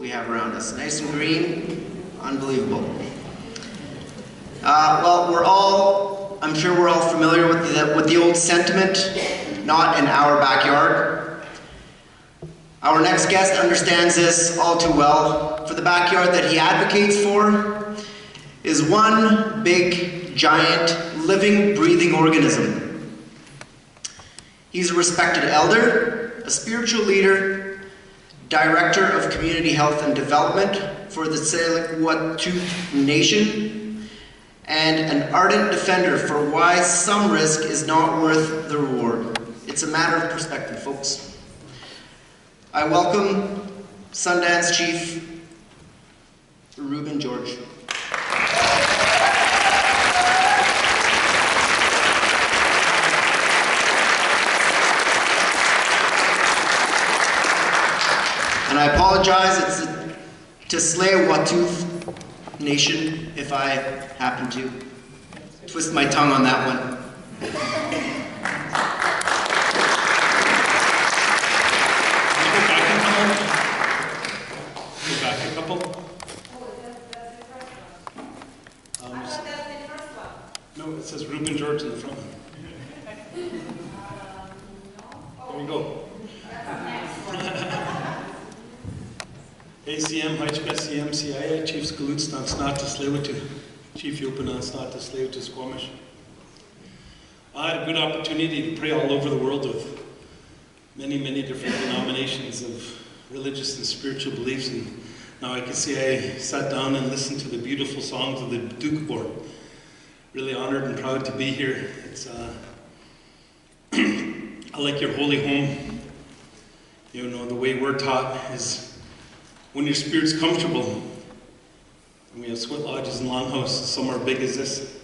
we have around us. Nice and green, unbelievable. Well, I'm sure we're all familiar with the old sentiment, not in our backyard. Our next guest understands this all too well, for the backyard that he advocates for is one big, giant, living, breathing organism. He's a respected elder, a spiritual leader, director of community health and development for the Tsleil-Waututh Nation, and an ardent defender for why some risk is not worth the reward. It's a matter of perspective, folks. I welcome Dance Chief Reuben George. And I apologize, it's to Tsleil-Waututh Nation if I happen to twist my tongue on that one. Go back a couple. No, it says Reuben George in the front. There we go. ACM, HSCM, CIA, Chief Skalut, Snat to Tsleil-Waututh, Chief Yopanan, Snat to Tsleil-Waututh Squamish. I had a good opportunity to pray all over the world with many, many different denominations of religious and spiritual beliefs, and now I can say I sat down and listened to the beautiful songs of the Doukhobor. Really honored and proud to be here. It's I like your holy home. You know, the way we're taught is when your spirit's comfortable, and we have sweat lodges and longhouses, some are big as this,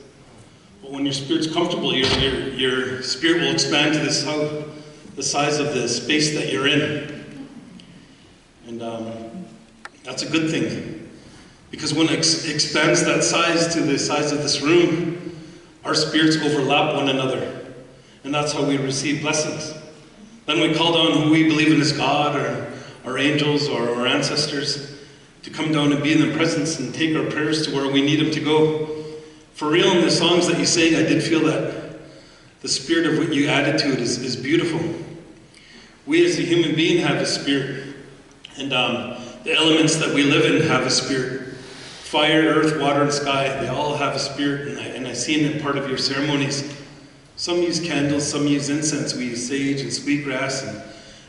but when your spirit's comfortable, your spirit will expand to the size of the space that you're in. And that's a good thing, because when it expands that size to the size of this room, our spirits overlap one another, and that's how we receive blessings. Then we call down who we believe in as God, or our angels, or our ancestors, to come down and be in their presence and take our prayers to where we need them to go. For real, in the songs that you sang, I did feel that the spirit of what you added to it is beautiful. We as a human being have a spirit, and the elements that we live in have a spirit. Fire, earth, water, and sky, they all have a spirit, and I've seen it part of your ceremonies. Some use candles, some use incense, we use sage and sweetgrass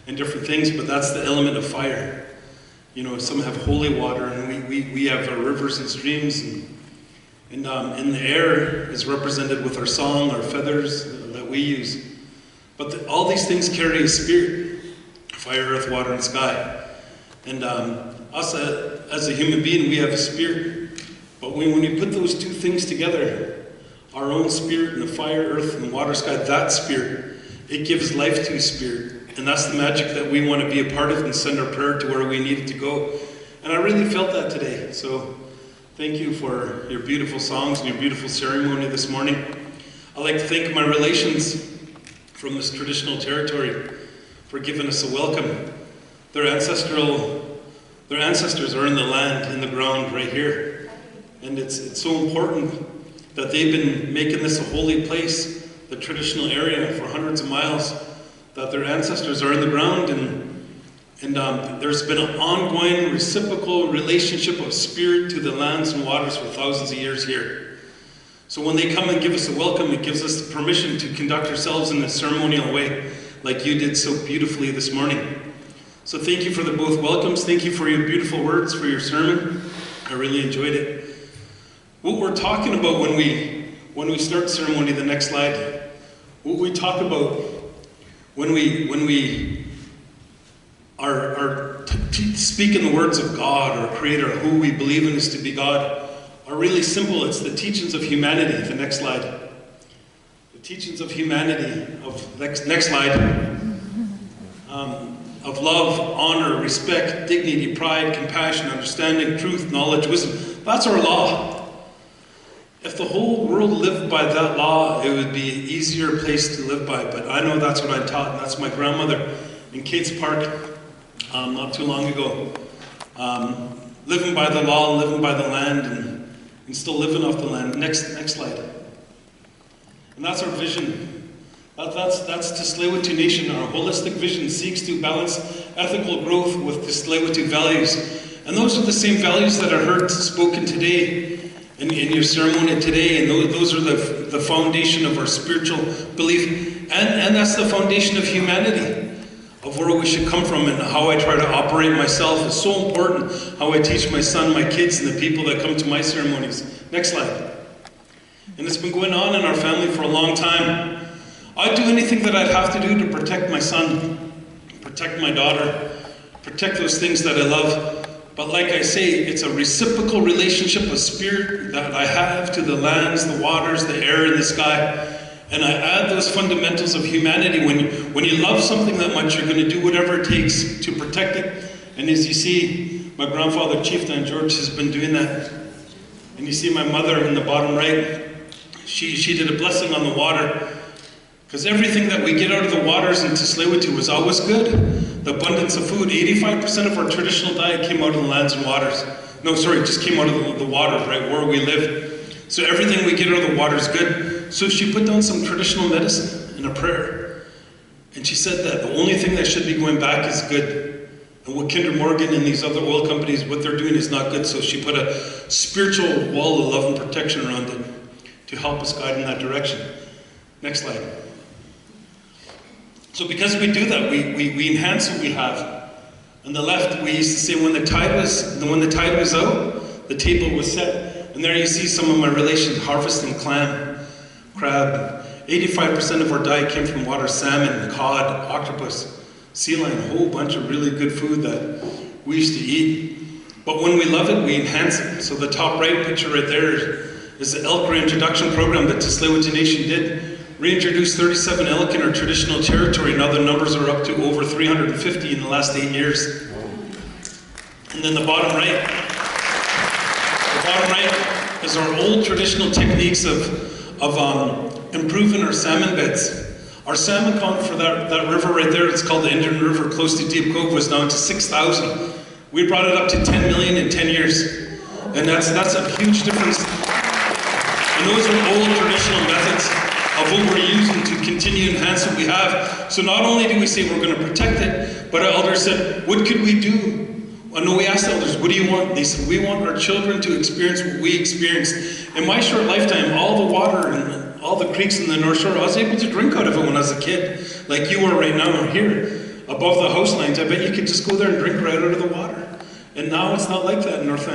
and different things, but that's the element of fire. You know, some have holy water, and we have our rivers and streams, and the air is represented with our song, our feathers that we use. But all these things carry a spirit: fire, earth, water, and sky. And us as a human being, we have a spirit. But when you put those two things together, our own spirit and the fire, earth, and water, sky, that spirit, it gives life to a spirit. And that's the magic that we want to be a part of and send our prayer to where we need it to go. And I really felt that today. So thank you for your beautiful songs and your beautiful ceremony this morning. I'd like to thank my relations from this traditional territory for giving us a welcome. Their ancestors are in the land, in the ground right here. And it's so important that they've been making this a holy place, the traditional area, for hundreds of miles, that their ancestors are in the ground, and there's been an ongoing reciprocal relationship of spirit to the lands and waters for thousands of years here. So when they come and give us a welcome, it gives us the permission to conduct ourselves in a ceremonial way, like you did so beautifully this morning. So thank you for the both welcomes. Thank you for your beautiful words, for your sermon. I really enjoyed it. What we're talking about when we start ceremony, the next slide, what we talk about when we are speaking the words of God, our Creator, who we believe in is to be God, are really simple. It's the teachings of humanity. The next slide. The teachings of humanity. Next slide. Of love, honor, respect, dignity, pride, compassion, understanding, truth, knowledge, wisdom. That's our law. If the whole world lived by that law, it would be an easier place to live by. But I know that's what I'm taught, and that's my grandmother in Kate's Park not too long ago. living by the law and living by the land and still living off the land. Next slide. And that's our vision. That's Tsleil-Waututh Nation. Our holistic vision seeks to balance ethical growth with Tsleil-Waututh values. And those are the same values that are heard spoken today in your ceremony today. And those are the foundation of our spiritual belief. And that's the foundation of humanity, of where we should come from and how I try to operate myself is so important. How I teach my son, my kids, and the people that come to my ceremonies. Next slide. And it's been going on in our family for a long time. I'd do anything that I'd have to do to protect my son, protect my daughter, protect those things that I love. But like I say, it's a reciprocal relationship of spirit that I have to the lands, the waters, the air, and the sky. And I add those fundamentals of humanity. When you love something that much, you're going to do whatever it takes to protect it. And as you see, my grandfather, Chief Reuben George, has been doing that. And you see my mother in the bottom right. She did a blessing on the water. Because everything that we get out of the waters in Tsleil-Waututh was always good. The abundance of food, 85% of our traditional diet came out of the lands and waters. No, sorry, it just came out of the waters, right, where we live. So everything we get out of the water is good. So she put down some traditional medicine and a prayer. And she said that the only thing that should be going back is good. And what Kinder Morgan and these other oil companies, what they're doing is not good. So she put a spiritual wall of love and protection around it to help us guide in that direction. Next slide. So because we do that, we enhance what we have. On the left, we used to say when the tide was out, the table was set. And there you see some of my relations harvesting clam, crab. 85% of our diet came from water: salmon, cod, octopus, sea lion, a whole bunch of really good food that we used to eat. But when we love it, we enhance it. So the top right picture right there is the elk reintroduction program that Tsleil-Waututh Nation did. Reintroduced 37 elk in our traditional territory. Now the numbers are up to over 350 in the last 8 years. And then the bottom right is our old traditional techniques of improving our salmon beds. Our salmon count for that river right there, it's called the Indian River, close to Doukhobor, was down to 6,000. We brought it up to 10 million in 10 years. And that's a huge difference. And those are old traditional methods of what we're using to continue to enhance what we have. So not only do we say we're going to protect it, but our elders said, what could we do? I know we asked the elders, what do you want? They said, we want our children to experience what we experienced. In my short lifetime, all the water and all the creeks in the North Shore, I was able to drink out of it when I was a kid. Like you are right now here, above the house lines. I bet you could just go there and drink right out of the water. And now it's not like that in North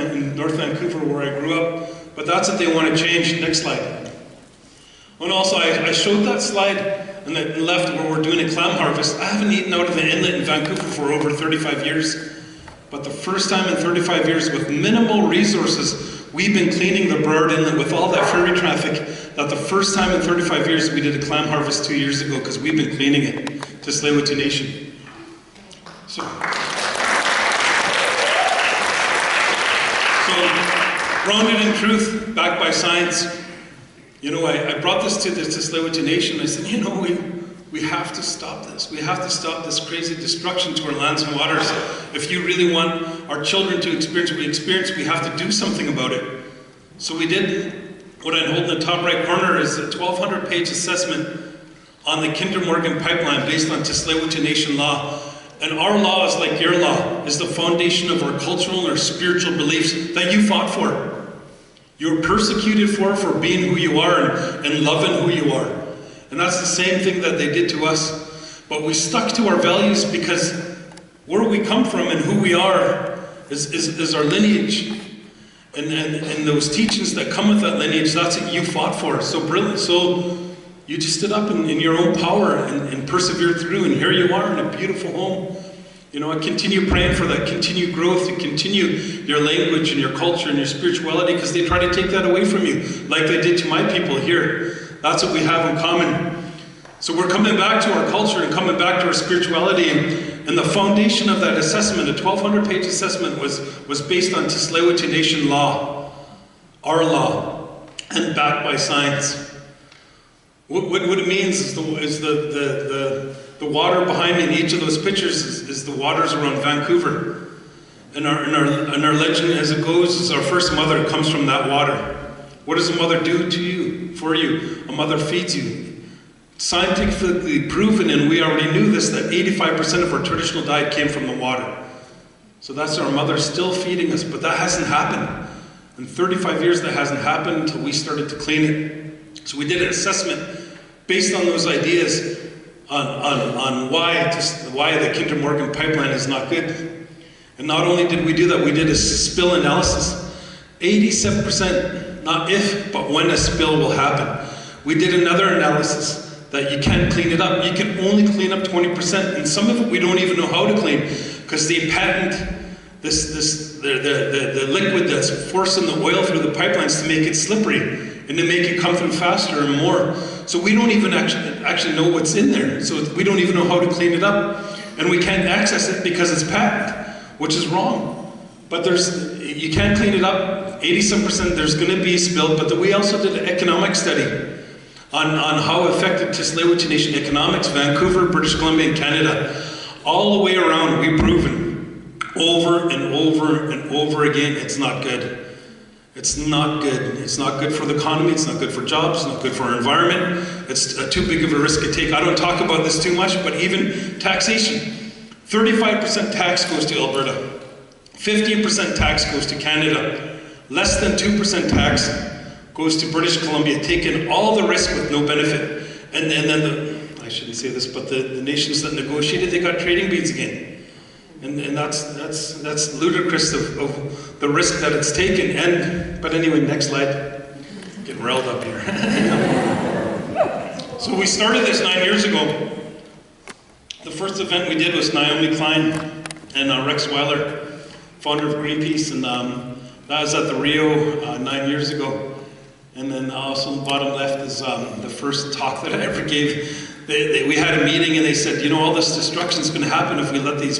Vancouver where I grew up. But that's what they want to change. Next slide. And also, I showed that slide on the left where we're doing a clam harvest. I haven't eaten out of the inlet in Vancouver for over 35 years. But the first time in 35 years, with minimal resources, we've been cleaning the Burrard Inlet with all that ferry traffic, that the first time in 35 years, we did a clam harvest 2 years ago because we've been cleaning it to Tsleil-Waututh Nation. So grounded in truth, backed by science. You know, I brought this to the Tsleil-Waututh Nation. I said, you know, we have to stop this. We have to stop this crazy destruction to our lands and waters. If you really want our children to experience what we experience, we have to do something about it. So we did. What I hold in the top right corner is a 1,200-page assessment on the Kinder Morgan pipeline based on Tsleil-Waututh Nation law. And our law is like your law, is the foundation of our cultural and our spiritual beliefs that you fought for. You're persecuted for being who you are and loving who you are. And that's the same thing that they did to us. But we stuck to our values because where we come from and who we are is our lineage. And those teachings that come with that lineage, that's what you fought for. So brilliant. So you just stood up in your own power and persevered through. And here you are in a beautiful home. You know, I continue praying for that continued growth, to continue your language and your culture and your spirituality, because they try to take that away from you, like they did to my people here. That's what we have in common. So we're coming back to our culture and coming back to our spirituality, and the foundation of that assessment, a 1,200-page assessment, was based on Tsleil-Waututh Nation law, our law, and backed by science. What it means is the water behind me in each of those pictures is the waters around Vancouver. And our legend, as it goes, is our first mother comes from that water. What does a mother do to you, for you? A mother feeds you. Scientifically proven, and we already knew this, that 85% of our traditional diet came from the water. So that's our mother still feeding us, but that hasn't happened. In 35 years, that hasn't happened until we started to clean it. So we did an assessment based on those ideas on why the Kinder Morgan pipeline is not good. And not only did we do that, we did a spill analysis. 87%, not if, but when a spill will happen. We did another analysis that you can't clean it up. You can only clean up 20%, and some of it we don't even know how to clean, because they patent the liquid that's forcing the oil through the pipelines to make it slippery and to make it come through faster and more. So we don't even actually know what's in there. So we don't even know how to clean it up, and we can't access it because it's patent, which is wrong. But you can't clean it up. 87% there's going to be spilled, but we also did an economic study on how affected to Tsleil-Waututh Nation economics, Vancouver, British Columbia, and Canada. All the way around, we've proven over and over and over again, it's not good. It's not good. It's not good for the economy, it's not good for jobs, it's not good for our environment. It's too big of a risk to take. I don't talk about this too much, but even taxation. 35% tax goes to Alberta. 15% tax goes to Canada. Less than 2% tax goes to British Columbia, taking all the risk with no benefit. And then I shouldn't say this, but the nations that negotiated, they got trading beads again. And that's ludicrous of the risk that it's taken. But anyway, next slide. Getting riled up here. So we started this 9 years ago. The first event we did was Naomi Klein and Rex Weiler, founder of Greenpeace, and that was at the Rio 9 years ago. And then also on the bottom left is the first talk that I ever gave. We had a meeting and they said, you know, all this destruction is going to happen if we let these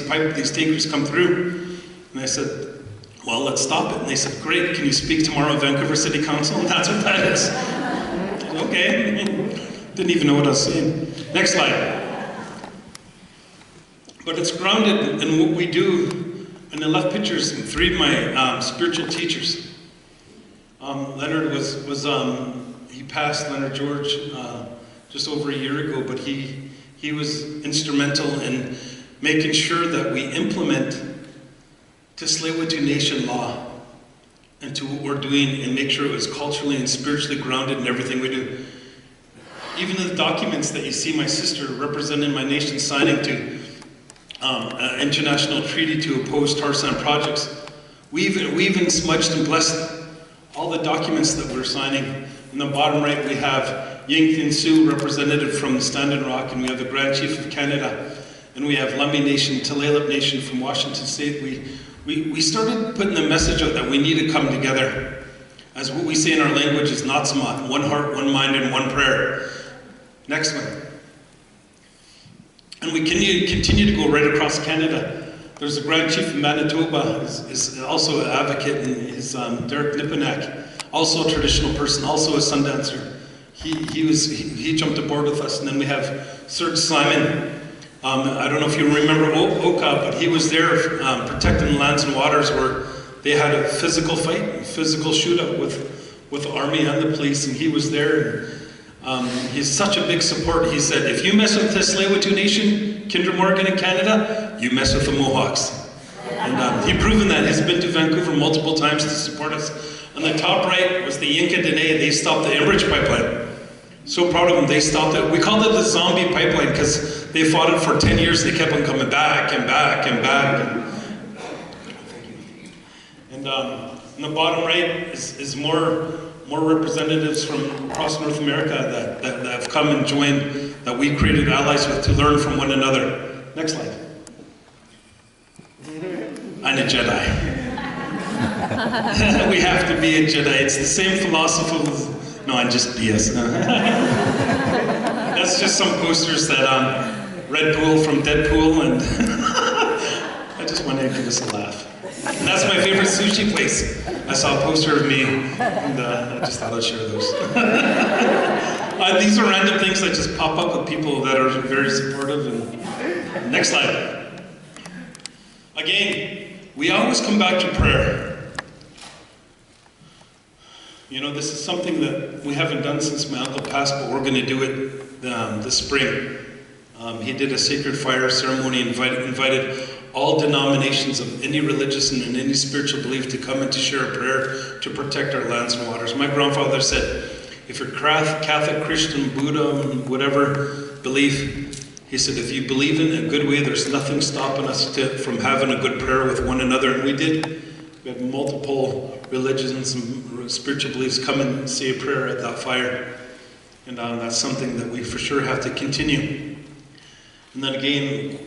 tankers come through. And I said, well, let's stop it. And they said, great, can you speak tomorrow at Vancouver City Council? And that's what that is. Okay. Didn't even know what I was saying. Next slide. But it's grounded in what we do. And I left pictures in 3 of my spiritual teachers. Leonard he passed, Leonard George, just over a year ago, but he was instrumental in making sure that we implement to Tsleil-Waututh Nation law into what we're doing and make sure it was culturally and spiritually grounded in everything we do. Even the documents that you see my sister representing my nation signing to an international treaty to oppose tar sand projects, we even smudged and blessed all the documents that we're signing. In the bottom right, we have Ying Thin Sioux, representative from the Standing Rock, and we have the Grand Chief of Canada, and we have Lummi Nation, Tulalip Nation from Washington State. We started putting the message out that we need to come together. As what we say in our language is Natsamat, one heart, one mind, and one prayer. Next one. And we continue to go right across Canada. There's the Grand Chief of Manitoba, is also an advocate, and is Derek Nipanak, also a traditional person, also a sun dancer. He jumped aboard with us, and then we have Serge Simon. I don't know if you remember Oka, but he was there protecting the lands and waters where they had a physical fight, a physical shootout with the army and the police, and he was there. He's such a big support. He said, if you mess with the Tsleil-Waututh Nation, Kinder Morgan in Canada, you mess with the Mohawks. And he's proven that. He's been to Vancouver multiple times to support us. On the top right was the Yinka Dene. They stopped the Enbridge pipeline. So proud of them, they stopped it. We called it the zombie pipeline because they fought it for 10 years. They kept on coming back and back and back. And in the bottom right is more representatives from across North America that have come and joined, that we created allies with to learn from one another. Next slide. I'm a Jedi. We have to be a Jedi. It's the same philosophy. No, I'm just BS. That's just some posters that Red Pool from Deadpool, and I just wanted to give us a laugh. And that's my favorite sushi place. I saw a poster of me, and I just thought I'd share those. These are random things that just pop up with people that are very supportive. And next slide. Again, we always come back to prayer. You know, this is something that we haven't done since my uncle passed, but we're going to do it this spring. He did a sacred fire ceremony, invited all denominations of any religious and any spiritual belief to come and to share a prayer to protect our lands and waters. My grandfather said, if you're Catholic, Christian, Buddha, whatever belief, he said, if you believe in a good way, there's nothing stopping us from having a good prayer with one another. And we did. We had multiple religions and spiritual beliefs come and say a prayer at that fire. And that's something that we for sure have to continue. And then again,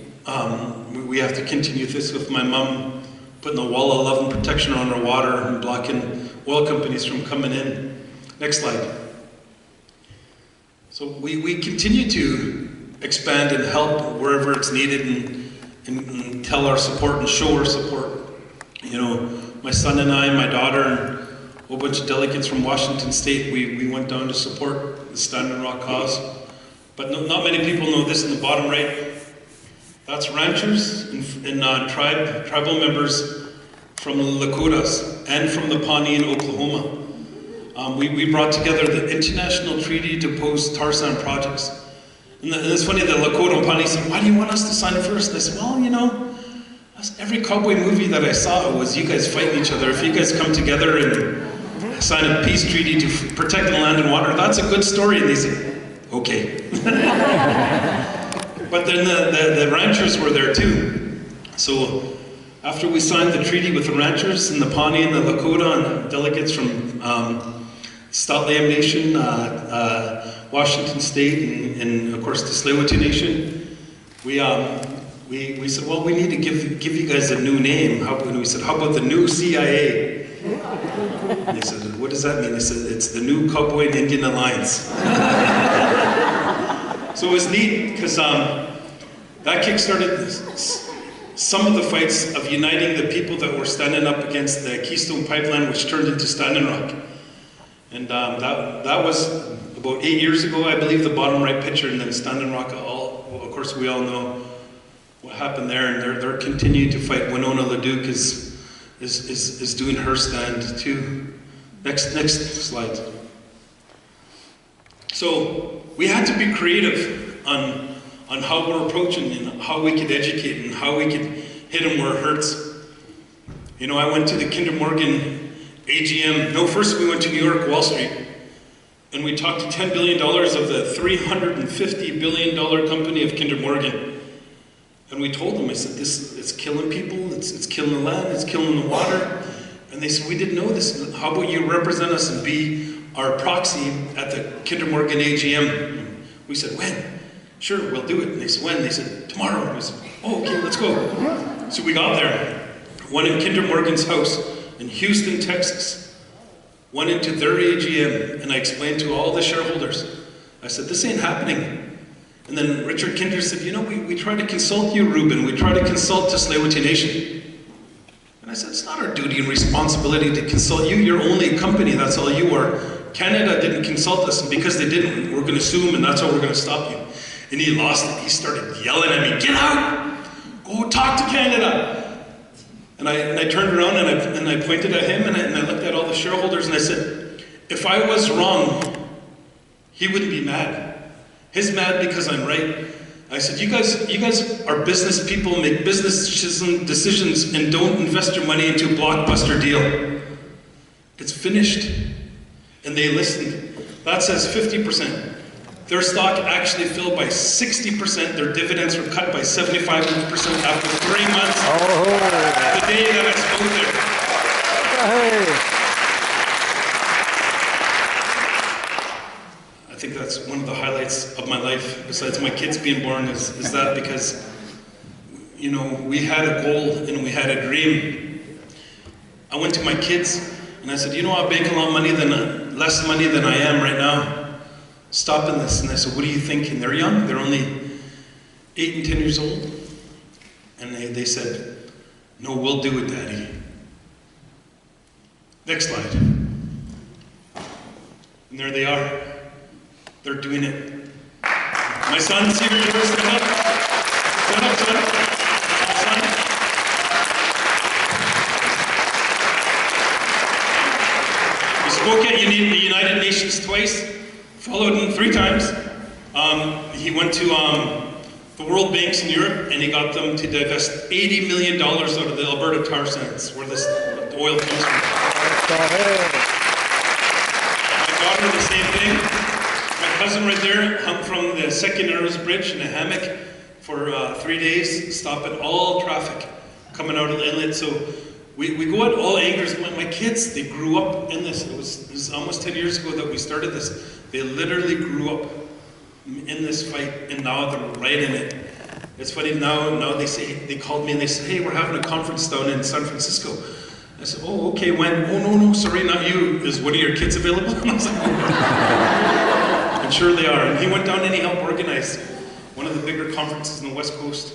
we have to continue this with my mom, putting a wall of love and protection on our water and blocking oil companies from coming in. Next slide. So we continue to expand and help wherever it's needed and tell our support and show our support. You know, my son and I, my daughter, and a whole bunch of delegates from Washington State, we went down to support the Standing Rock cause. But not many people know this in the bottom right. That's ranchers and tribal members from the Lakotas and from the Pawnee in Oklahoma. We brought together the international treaty to oppose tar sand projects. And it's funny, the Lakota and Pawnee said, why do you want us to sign it first? And I said, well, you know, every cowboy movie that I saw was you guys fighting each other. If you guys come together and sign a peace treaty to protect the land and water, that's a good story. And they said, okay. But then the ranchers were there too. So after we signed the treaty with the ranchers and the Pawnee and the Lakota and delegates from St'át'imc Nation, Washington State, and of course the Tsleil-Waututh Nation, we said, well, we need to give you guys a new name. And we said, how about the new CIA? And they said, what does that mean? They said, it's the new Cowboy and Indian Alliance. So it was neat because that kick-started some of the fights of uniting the people that were standing up against the Keystone Pipeline, which turned into Standing Rock. And that was about 8 years ago, I believe, the bottom right picture, and then Standing Rock, of course we all know what happened there, and they're continuing to fight. Winona LaDuke is doing her stand too. Next slide. So we had to be creative on how we're approaching and how we could educate and how we could hit them where it hurts. You know, I went to the Kinder Morgan AGM. No, first we went to New York, Wall Street, and we talked to $10 billion of the $350 billion company of Kinder Morgan. And we told them, I said, it's killing people, it's killing the land, it's killing the water. And they said, we didn't know this. How about you represent us and be our proxy at the Kinder Morgan AGM? And we said, when? Sure, we'll do it. And they said, when? They said, tomorrow. And we said, oh, okay, let's go. So we got there. Went in Kinder Morgan's house in Houston, Texas. Went into their AGM, and I explained to all the shareholders. I said, this ain't happening. And then Richard Kinder said, you know, we try to consult you, Reuben. We try to consult the Tsleil-Waututh Nation. And I said, it's not our duty and responsibility to consult you. You're only a company, that's all you are. Canada didn't consult us, and because they didn't, we're going to sue them, and that's how we're going to stop you. And he lost it. He started yelling at me, get out! Go talk to Canada! And I turned around and I pointed at him, and I looked at all the shareholders, and I said, if I was wrong, he wouldn't be mad. He's mad because I'm right. I said, you guys are business people, make business decisions, and don't invest your money into a blockbuster deal. It's finished. And they listened. That says 50%. Their stock actually fell by 60%. Their dividends were cut by 75% after 3 months. Oh. The day that I spoke there. Hey. I think that's one of the highlights of my life, besides my kids being born, is that because, you know, we had a goal and we had a dream. I went to my kids and I said, you know, I'll make a lot of less money than I am right now. Stopping this. And I said, what do you think? And they're young. They're only 8 and 10 years old. And they said, no, we'll do it, Daddy. Next slide. And there they are. They're doing it. My son's here. Stand up, son. spoke at the United Nations twice, followed him 3 times. He went to the World Banks in Europe, and he got them to divest $80 million out of the Alberta tar sands, where the oil comes from. My daughter, the same thing. My cousin right there hung from the Second Arrows Bridge in a hammock for 3 days, stopping all traffic coming out of the inlet. So we go at all angles. My kids, they grew up in this. It was almost 10 years ago that we started this. They literally grew up in this fight, and now they're right in it. It's funny, now they called me and they said, hey, we're having a conference down in San Francisco. I said, oh, okay, when? Oh, no, sorry, not you. Is one of your kids available? And I was like, oh. And sure they are. And he went down and he helped organize one of the bigger conferences in the West Coast,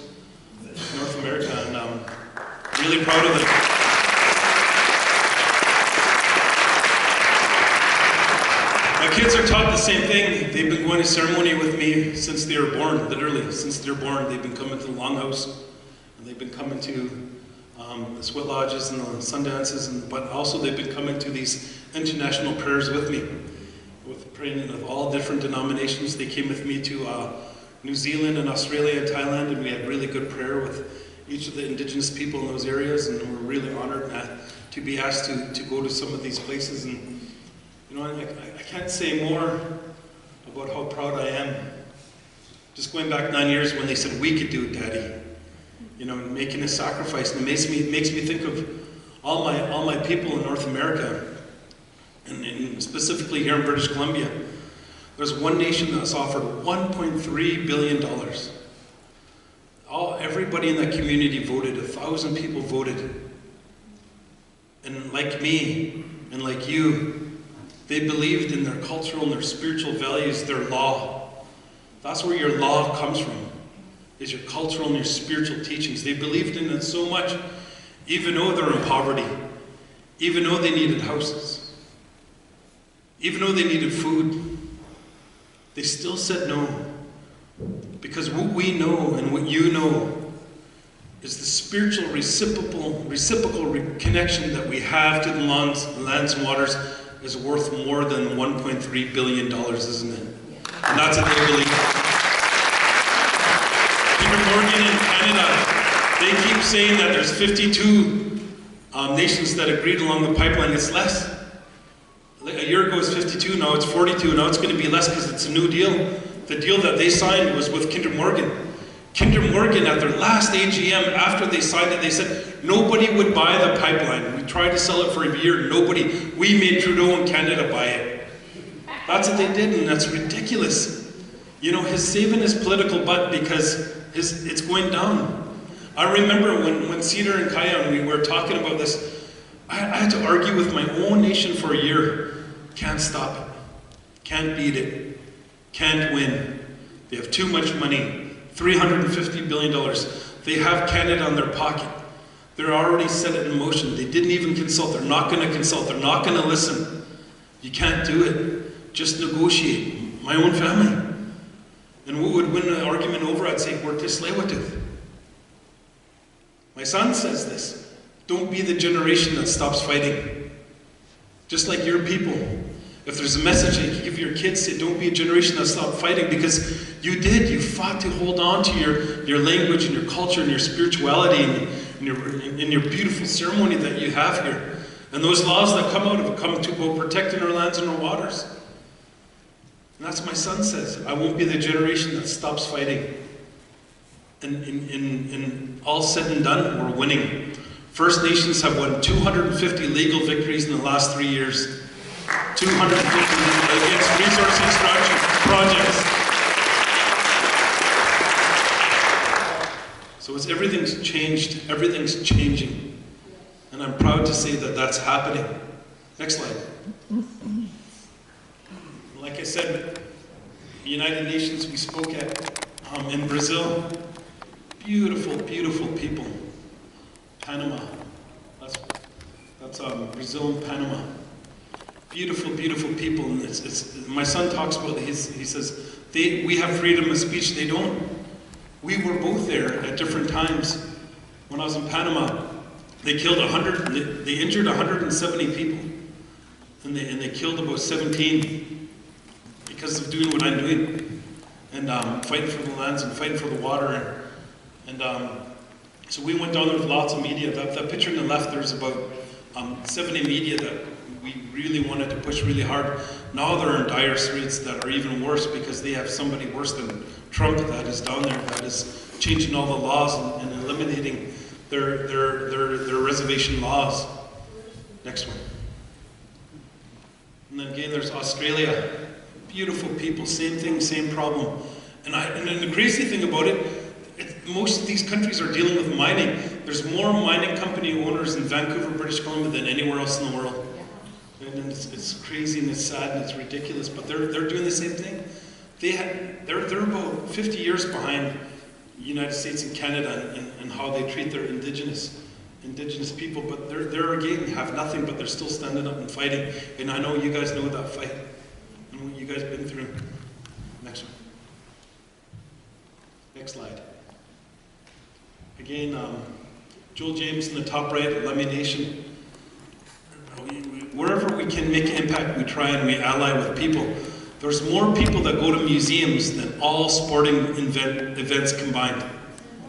North America, and I'm really proud of it. My kids are taught the same thing. They've been going to ceremony with me since they were born, literally. Since they're born, they've been coming to the Longhouse, and they've been coming to the sweat lodges and the sun dances, but also they've been coming to these international prayers with me, with praying of all different denominations. They came with me to New Zealand and Australia and Thailand, and we had really good prayer with each of the indigenous people in those areas, and we're really honored to be asked to go to some of these places. And you know, I can't say more about how proud I am. Just going back 9 years when they said, we could do it, Daddy. You know, making a sacrifice. And it makes me think of all my people in North America, and specifically here in British Columbia. There's one nation that's offered $1.3 billion. Everybody in that community voted. 1,000 people voted. And like me, and like you, they believed in their cultural and their spiritual values, their law. That's where your law comes from, is your cultural and your spiritual teachings. They believed in it so much, even though they're in poverty, even though they needed houses, even though they needed food, they still said no. Because what we know and what you know is the spiritual reciprocal connection that we have to the lands and waters is worth more than $1.3 billion, isn't it? And that's what they believe. Peter Morgan in Canada, they keep saying that there's 52 nations that agreed along the pipeline. It's less. A year ago it was 52, now it's 42, now it's going to be less because it's a new deal. The deal that they signed was with Kinder Morgan. Kinder Morgan, at their last AGM, after they signed it, they said, nobody would buy the pipeline. We tried to sell it for a year, nobody. We made Trudeau in Canada buy it. That's what they did, and that's ridiculous. You know, he's saving his political butt because it's going down. I remember when Cedar and Kion, we were talking about this, I had to argue with my own nation for a year. Can't stop it. Can't beat it. Can't win. They have too much money. $350 billion. They have Canada in their pocket. They're already set it in motion. They didn't even consult. They're not going to consult. They're not going to listen. You can't do it. Just negotiate. My own family. And who would win an argument over? I'd say, we're dislewative. My son says this. Don't be the generation that stops fighting. Just like your people. If there's a message that you give your kids, say, don't be a generation that stopped fighting, because you did. You fought to hold on to your language and your culture and your spirituality and your beautiful ceremony that you have here. And those laws that come out of it come to about protecting our lands and our waters. And that's what my son says. I won't be the generation that stops fighting. And in all said and done, we're winning. First Nations have won 250 legal victories in the last 3 years. 250 against resource extraction projects. So everything's changed, everything's changing. And I'm proud to say that that's happening. Next slide. Like I said, the United Nations we spoke at in Brazil. Beautiful, beautiful people. Panama. That's Brazil and Panama. Beautiful, beautiful people. And my son talks about it. He says, we have freedom of speech, they don't. We were both there at different times. When I was in Panama, they injured 170 people. and they killed about 17 because of doing what I'm doing, and fighting for the lands and fighting for the water, and so we went down there with lots of media. That picture on the left, there's about 70 media that we really wanted to push really hard. Now they're in dire straits that are even worse because they have somebody worse than Trump that is down there, that is changing all the laws and eliminating their reservation laws. Next one. And then again, there's Australia. Beautiful people, same thing, same problem. And then the crazy thing about it, most of these countries are dealing with mining. There's more mining company owners in Vancouver, British Columbia than anywhere else in the world. And it's crazy and it's sad and it's ridiculous, but they're doing the same thing. They're about 50 years behind the United States and Canada and how they treat their indigenous people, but they're again have nothing, but they're still standing up and fighting. And I know you guys know that fight and what you guys have been through. Next one. Next slide. Again, Joel James in the top right, Lemmy Nation. Wherever we can make an impact, we try and we ally with people. There's more people that go to museums than all sporting events combined.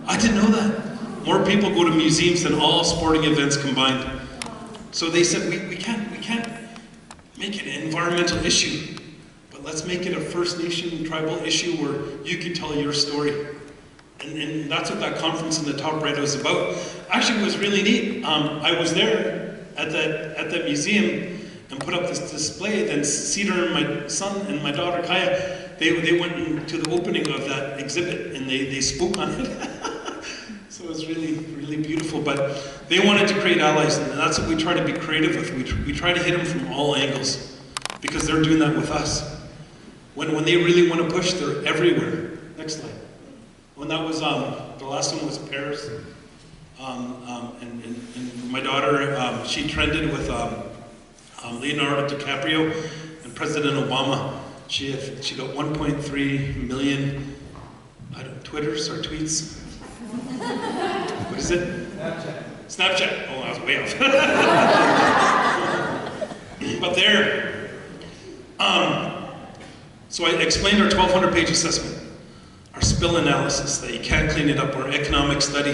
I didn't know that. More people go to museums than all sporting events combined. So they said, we can't make it an environmental issue, but let's make it a First Nation tribal issue where you can tell your story. And that's what that conference in the top right was about. Actually, it was really neat. I was there at that museum and put up this display. Then Cedar and my son and my daughter Kaya, they went into the opening of that exhibit and they spoke on it. So it was really, really beautiful. But they wanted to create allies, and that's what we try to be creative with. We try to hit them from all angles because they're doing that with us. When they really want to push, they're everywhere. Next slide. When that was, the last one was Paris. And my daughter, she trended with Leonardo DiCaprio and President Obama. She got 1.3 million Twitters or tweets. What is it? Snapchat. Oh, I was way off. But there. So I explained our 1,200-page assessment, our spill analysis, that you can't clean it up, our economic study.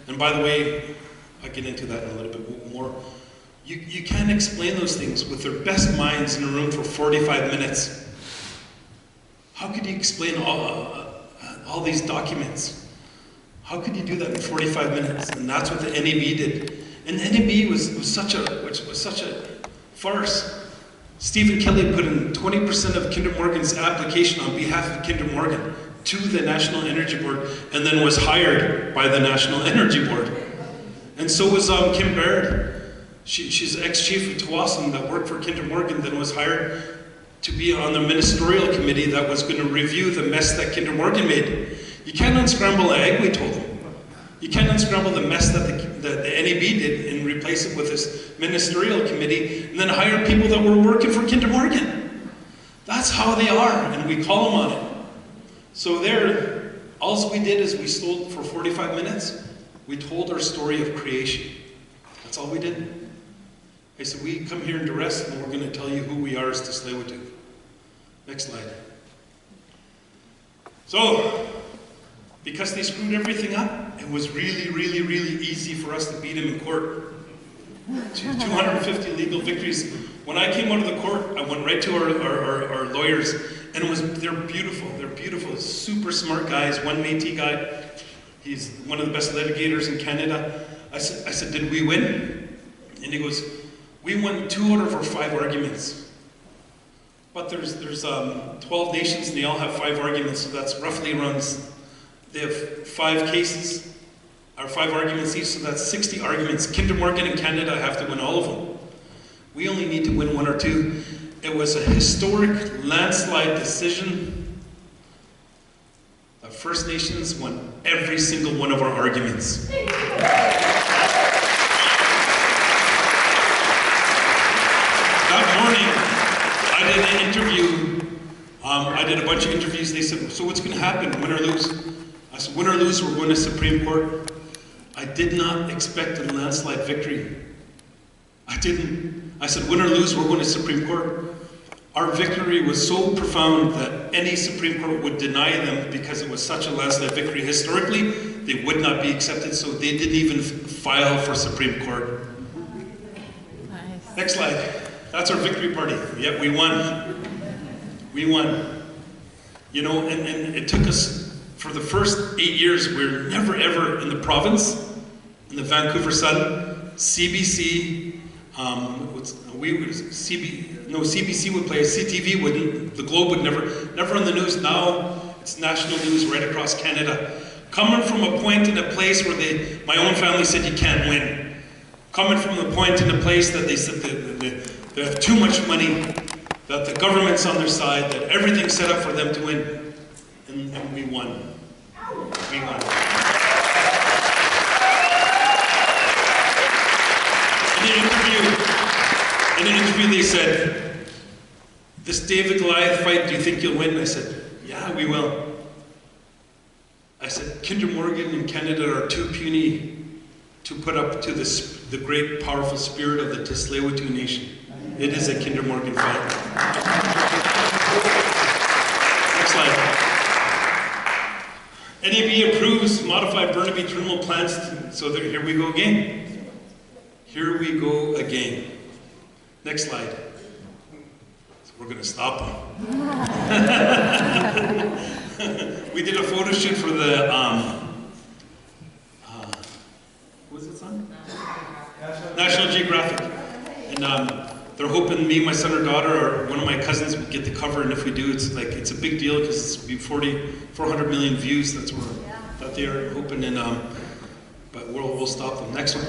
And by the way, I'll get into that in a little bit more. You can't explain those things with their best minds in a room for 45 minutes. How could you explain all these documents? How could you do that in 45 minutes? And that's what the NAB did. And the NAB was such a farce. Stephen Kelly put in 20% of Kinder Morgan's application on behalf of Kinder Morgan to the National Energy Board, and then was hired by the National Energy Board. And so was Kim Baird. She's ex-chief of Tawasin that worked for Kinder Morgan, then was hired to be on the ministerial committee that was going to review the mess that Kinder Morgan made. You can't unscramble an egg, we told them. You can't unscramble the mess that the NAB did and replace it with this ministerial committee and then hire people that were working for Kinder Morgan. That's how they are, and we call them on it. So there, all we did is we stood for 45 minutes. We told our story of creation. That's all we did. I said, we come here in duress and we're going to tell you who we are as the Tsleil-Waututh. Next slide. So, because they screwed everything up, it was really, really, really easy for us to beat them in court. 250 legal victories. When I came out of the court, I went right to our lawyers, and they're beautiful. They're beautiful, super smart guys. One Métis guy, he's one of the best litigators in Canada. I said, did we win? And he goes, we won 2 out of our 5 arguments. But there's 12 nations, and they all have 5 arguments, so that's roughly runs. They have 5 cases, or 5 arguments each, so that's 60 arguments. Kinder Morgan and Canada have to win all of them. We only need to win 1 or 2. It was a historic landslide decision. The First Nations won every single one of our arguments. That morning, I did an interview. I did a bunch of interviews. They said, so what's going to happen, win or lose? I said, win or lose, we're going to Supreme Court. I did not expect a landslide victory. I didn't. I said, win or lose, we're going to Supreme Court. Our victory was so profound that any Supreme Court would deny them because it was such a landslide victory. Historically, they would not be accepted, so they didn't even file for Supreme Court. Nice. Next slide. That's our victory party. Yep, we won. We won. You know, and it took us, for the first 8 years, we were never ever in the province, in the Vancouver Sun, CBC, CBC would play, CTV wouldn't, the Globe would never on the news. Now it's national news right across Canada. Coming from a point in a place where my own family said you can't win. Coming from the point in a place that they said they have too much money, that the government's on their side, that everything's set up for them to win. And we won. We won. In the interview they said, this David Goliath fight, do you think you'll win? I said, yeah, we will. I said, Kinder Morgan and Canada are too puny to put up to the great, powerful spirit of the Tsleil-Waututh Nation. It is a Kinder Morgan fight. Next slide. NEB approves modified Burnaby terminal plans, so here we go again. Here we go again. Next slide. So we're going to stop them. We did a photo shoot for the, what was it on? National Geographic. And they're hoping me, my son or daughter, or one of my cousins would get the cover, and if we do, it's a big deal because it's be 400 million views. That's what they are hoping, and but we'll stop them. Next one.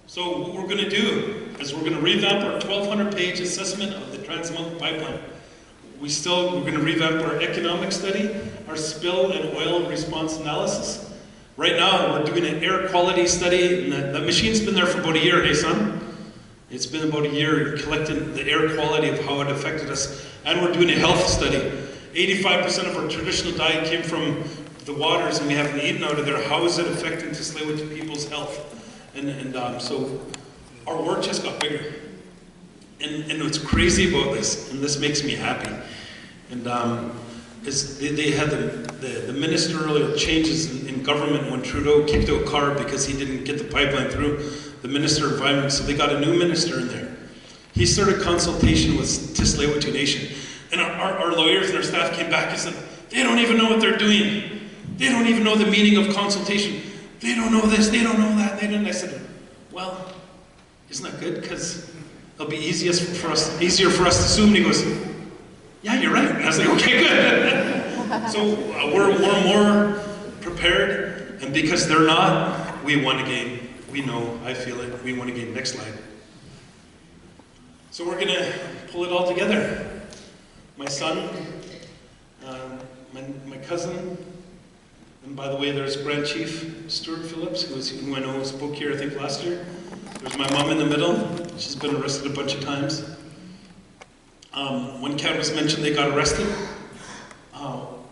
So what we're going to do is we're going to revamp our 1,200-page assessment of the Trans Mountain Pipeline. We're going to revamp our economic study, our spill and oil response analysis. Right now, we're doing an air quality study, and that machine's been there for about a year, hey son? It's been about a year collecting the air quality of how it affected us, and we're doing a health study. 85% of our traditional diet came from the waters, and we haven't eaten out of there. How is it affecting Tsleil-Waututh people's health? And so our work just got bigger. And what's crazy about this, and this makes me happy, and is they had the ministerial changes in government when Trudeau kicked out Carr because he didn't get the pipeline through, the Minister of Environment, so they got a new minister in there. He started consultation with Tsleil-Waututh Nation, and our lawyers and our staff came back and said, they don't even know what they're doing. They don't even know the meaning of consultation. They don't know this, they don't know that, they didn't. I said, well, isn't that good? Because it'll be easier for us to assume. And he goes, yeah, you're right. And I was like, okay, good. So we're more prepared, and because they're not, we won again. We know, I feel it, we won again. Next slide. So we're going to pull it all together. My son, my cousin, and by the way, there's Grand Chief Stuart Phillips, who I know spoke here, I think, last year. There's my mom in the middle. She's been arrested a bunch of times. When Cat was mentioned, they got arrested.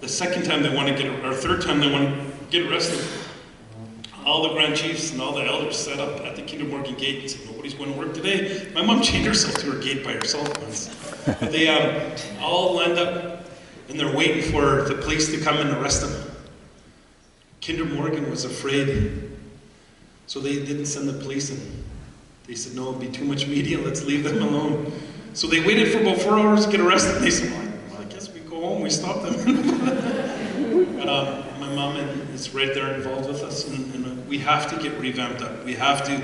The second time they want to get, or third time they want to get arrested, all the Grand Chiefs and all the elders set up at the Kinder Morgan gate and said, nobody's going to work today. My mom chained herself to her gate by herself once. But they all lined up, and they're waiting for the police to come and arrest them. Kinder Morgan was afraid, so they didn't send the police in. They said, no, it'd be too much media, let's leave them alone. So they waited for about 4 hours to get arrested, and they said, well, I guess we go home, we stop them. But my mom is right there involved with us, and we have to get revamped up. We have to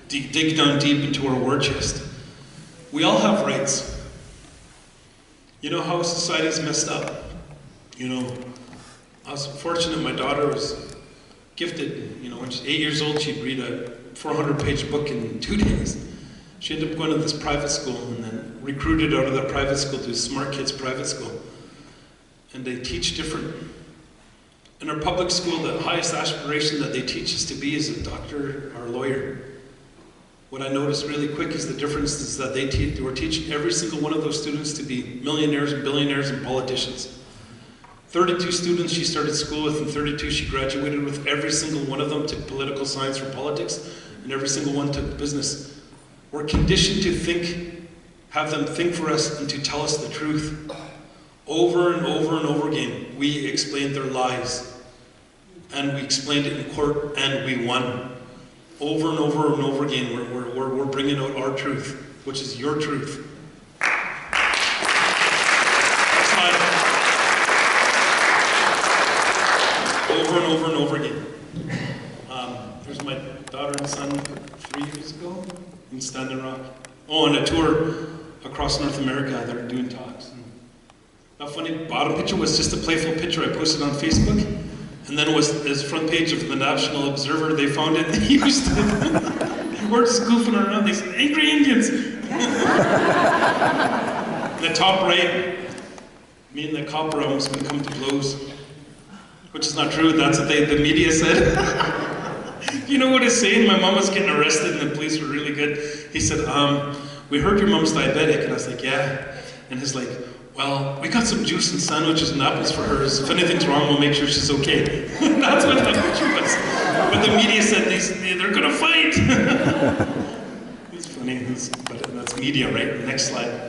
dig down deep into our war chest. We all have rights. You know how society's messed up? You know, I was fortunate my daughter was gifted. You know, when she's 8 years old, she'd read a 400-page book in 2 days. She ended up going to this private school and then recruited out of that private school to Smart Kids Private School. And they teach different. In our public school, the highest aspiration that they teach us to be is a doctor or a lawyer. What I noticed really quick is the difference is that they were teaching every single one of those students to be millionaires and billionaires and politicians. 32 students she started school with, and 32 she graduated with. Every single one of them took political science or politics, and every single one took business. We're conditioned to think, have them think for us and to tell us the truth. Over and over and over again, we explained their lies. And we explained it in court, and we won. Over and over and over again, we're bringing out our truth, which is your truth. Over and over and over again. There's my daughter and son 3 years ago in Standing Rock. Oh, on a tour across North America, they're doing talks. And that funny bottom picture was just a playful picture I posted on Facebook. And then it was his front page of the National Observer. They found it and used it. We're just goofing around. They said, "Angry Indians." In the top right, me and the cop were almost going to come to blows. Which is not true. That's what the media said. You know what he's saying? My mom was getting arrested and the police were really good. He said, "We heard your mom's diabetic." And I was like, "Yeah." And he's like, "Well, we got some juice and sandwiches and apples for her. If anything's wrong, we'll make sure she's okay." That's what that picture was. But the media said they're going to fight. It's funny, but that's media, right? Next slide.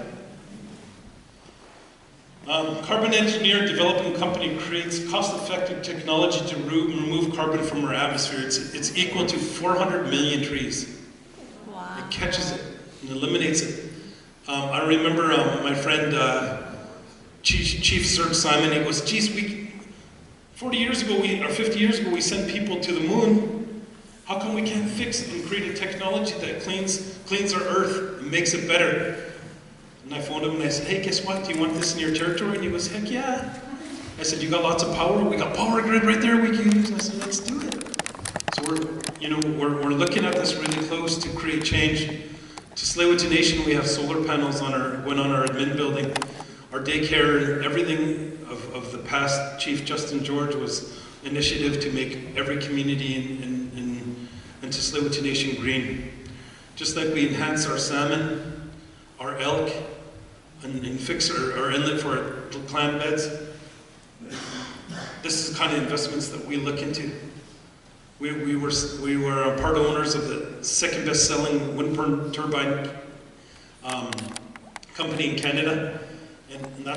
Carbon engineer developing company creates cost-effective technology to remove carbon from our atmosphere. It's equal to 400 million trees. Wow. It catches it and eliminates it. I remember my friend Chief Sir Simon, he goes, "Geez, 40 years ago, or 50 years ago, we sent people to the moon. How come we can't fix it and create a technology that cleans our earth and makes it better?" And I phoned him and I said, "Hey, guess what? Do you want this in your territory?" And he goes, "Heck yeah." I said, "You got lots of power? We got power grid right there we can use." And I said, "Let's do it." So we're looking at this really close to create change. To Tsleil-Waututh Nation, we have solar panels going on our admin building. Our daycare, everything of the past Chief Justin George was initiative to make every community in Tsleil-Waututh Nation green. Just like we enhance our salmon, our elk, and fix our inlet for our clam beds. This is the kind of investments that we look into. We were part owners of the second best-selling wind turbine company in Canada, and that